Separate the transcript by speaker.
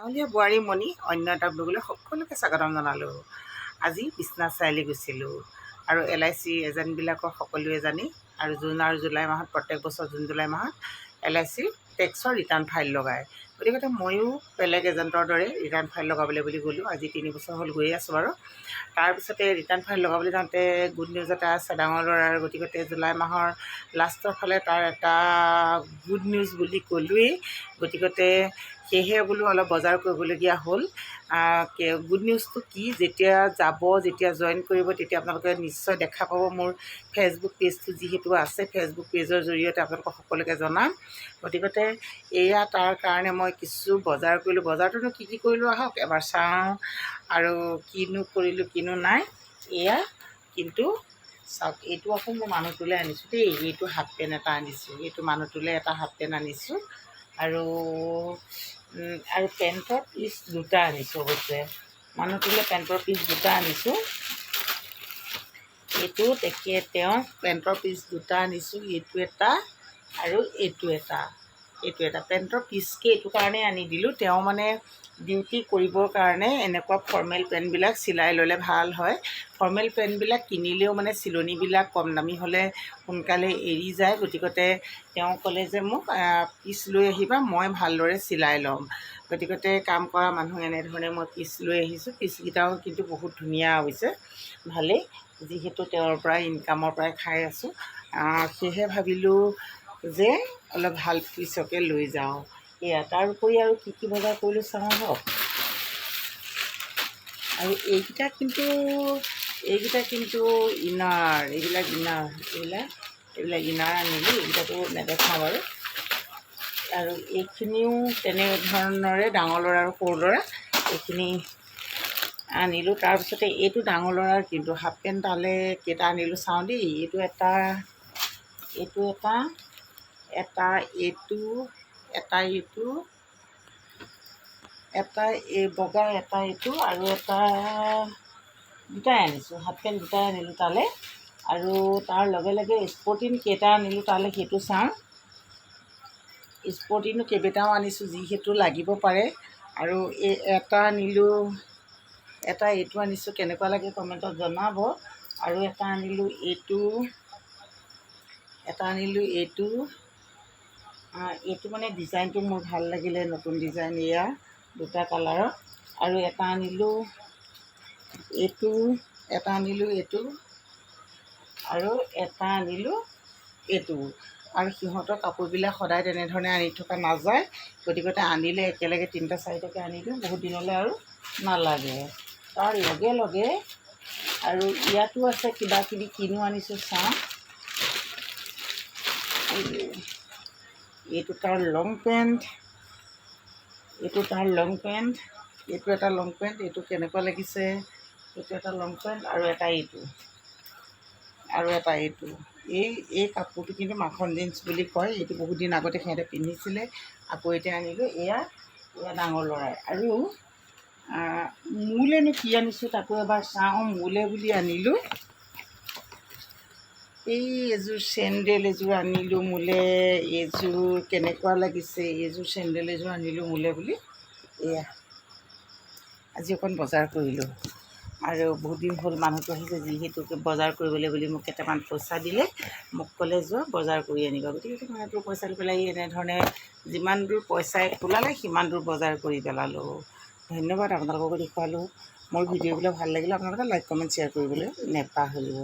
Speaker 1: গাঁৱলীয়া বোৱাৰীমণি অন্য এটা ব্লগলৈ সকলোকে স্বাগতম জনালোঁ। আজি বিশ্বনাথ চাৰিআলি গৈছিলোঁ আৰু LIC এজেণ্টবিলাকক সকলোৱে জানি আৰু জুন আৰু জুলাই মাহত প্ৰত্যেক বছৰ জুন জুলাই মাহত LIC টেক্সৰ ৰিটাৰ্ণ ফাইল লগায়। গতিকে ময়ো বেলেগ এজেণ্টৰ দৰে ৰিটাৰ্ণ ফাইল লগাবলৈ বুলি গ'লোঁ। আজি 3 বছৰ হ'ল গৈয়ে আছোঁ বাৰু। তাৰপিছতে ৰিটাৰ্ণ ফাইল লগাবলৈ যাওঁতে গুড নিউজ এটা আছে ডাঙৰ ল'ৰাৰ। গতিকে জুলাই মাহৰ লাষ্টৰ ফালে তাৰ এটা গুড নিউজ বুলি ক'লোৱেই। গতিকে সেয়েহে বোলো অলপ বজাৰ কৰিবলগীয়া হ'ল। গুড নিউজটো কি, যেতিয়া জইন কৰিব তেতিয়া আপোনালোকে নিশ্চয় দেখা পাব। মোৰ ফেচবুক পেজটো যিহেতু আছে, ফেচবুক পেজৰ জৰিয়তে আপোনালোকক সকলোকে জনাম। গতিকে এয়া তাৰ কাৰণে মই কিছু বজাৰ কৰিলোঁ। বজাৰটোনো কি কৰিলোঁ আহক এবাৰ চাওঁ আৰু কিনো কৰিলোঁ কিনো নাই। এয়া কিন্তু চাওক, এইটো আকৌ মই মানুহটোলৈ আনিছোঁ দেই। এইটো হাফ পেণ্ট এটা আনিছোঁ, এইটো মানুহটোলৈ এটা হাফ পেণ্ট আনিছোঁ আৰু পেণ্টৰ পিচ দুটা আনিছোঁ। অৱশ্যে মানুহটোলৈ পেণ্টৰ পিচ দুটা আনিছোঁ। এইটো তেওঁ পেণ্টৰ পিচ দুটা আনিছোঁ, এইটো এটা আৰু এইটো এটা পেণ্টৰ পিচকৈ এইটো কাৰণেই আনি দিলোঁ। তেওঁ মানে ডিউটি কৰিবৰ কাৰণে এনেকুৱা ফৰ্মেল পেণ্টবিলাক চিলাই ল'লে ভাল হয়। ফৰ্মেল পেণ্টবিলাক কিনিলেও মানে চিলনিবিলাক কম দামী হ'লে সোনকালে এৰি যায়। গতিকে তেওঁ ক'লে যে মোক পিচ লৈ আহিবা, মই ভালদৰে চিলাই ল'ম। গতিকে কাম কৰা মানুহ এনেধৰণে মই পিচ লৈ আহিছোঁ। পিচকেইটাও কিন্তু বহুত ধুনীয়া হৈছে, ভালেই। যিহেতু তেওঁৰ পৰা ইনকামৰ পৰাই খাই আছোঁ, সেয়েহে ভাবিলোঁ যে অলপ ভাল পিচকে লৈ যাওঁ। এয়া তাৰ উপৰি আৰু কি বজাৰ কৰিলোঁ চাওঁ আহক। আৰু এইকেইটা কিন্তু ইনাৰ, এইবিলাক ইনাৰ আনিলোঁ। এইকেইটাতো নেদেখাওঁ বাৰু। আৰু এইখিনিও তেনেধৰণৰে ডাঙৰ ল'ৰা আৰু সৰু ল'ৰা এইখিনি আনিলোঁ। তাৰপিছতে এইটো ডাঙৰ ল'ৰাৰ কিন্তু হাফ পেণ্ট তালৈ কেইটা আনিলোঁ চাওঁ দেই। এইটো এই বগা এইটো আৰু দুটাই আনিছোঁ। হাফ পেণ্ট দুটাই আনিলোঁ তালৈ। আৰু তাৰ লগে লগে স্পৰ্টিং কেইটা আনিলোঁ তালৈ সেইটো চাওঁ। স্পৰ্টিংনো কেইবাটাও আনিছোঁ, যিহেতু লাগিব পাৰে। আৰু এটা আনিলোঁ, এইটো আনিছোঁ, কেনেকুৱা লাগে কমেণ্টত জনাব। আৰু এটা আনিলোঁ এইটো মানে ডিজাইনটো মোৰ ভাল লাগিলে, নতুন ডিজাইন এয়া দুটা কালাৰৰ। আৰু এটা আনিলোঁ এইটো আৰু এটা আনিলোঁ এইটো। আৰু সিহঁতৰ কাপোৰবিলাক সদায় তেনেধৰণে আনি থকা নাযায়। গতিকে আনিলে একেলগে 3-4টাকৈ আনি দিওঁ, বহুত দিনলৈ আৰু নালাগে। তাৰ লগে লগে আৰু ইয়াতো আছে কিবাকিবি কিনো আনিছোঁ চাওঁ। এইটো তাৰ লং পেণ্ট, এইটো এটা লং পেণ্ট। এইটো কেনেকুৱা লাগিছে, এইটো এটা লং পেণ্ট আৰু এটা এইটো। এই কাপোৰটো কিন্তু মাখন জিন্স বুলি কয়। এইটো বহুত দিন আগতে সিহঁতে পিন্ধিছিলে, আকৌ এতিয়া আনিলোঁ। এয়া ডাঙৰ ল'ৰাই। আৰু মোলৈনো কি আনিছোঁ তাকো এবাৰ চাওঁ। মোলৈ বুলি আনিলোঁ এইযোৰ চেণ্ডেল আনিলোঁ মোলৈ। এইযোৰ কেনেকুৱা লাগিছে, এইযোৰ চেণ্ডেল আনিলোঁ মোলৈ বুলি। এয়া আজি অকণ বজাৰ কৰিলোঁ। আৰু বহুত দিন হ'ল মানুহটো আহিছে, যিহেতু বজাৰ কৰিবলৈ বুলি মোক কেইটামান পইচা দিলে। মোক ক'লে যোৱা বজাৰ কৰি আনিবা। গতিকে মানুহটোৰ পইচা দি পেলাই এনেধৰণে যিমান দূৰ পইচাই ওলালে সিমান দূৰ বজাৰ কৰি পেলালোঁ। ধন্যবাদ, আপোনালোককো দেখুৱালোঁ। মোৰ ভিডিঅ'বিলাক ভাল লাগিলে আপোনালোকে লাইক কমেণ্ট শ্বেয়াৰ কৰিবলৈ নেপাহৰিব।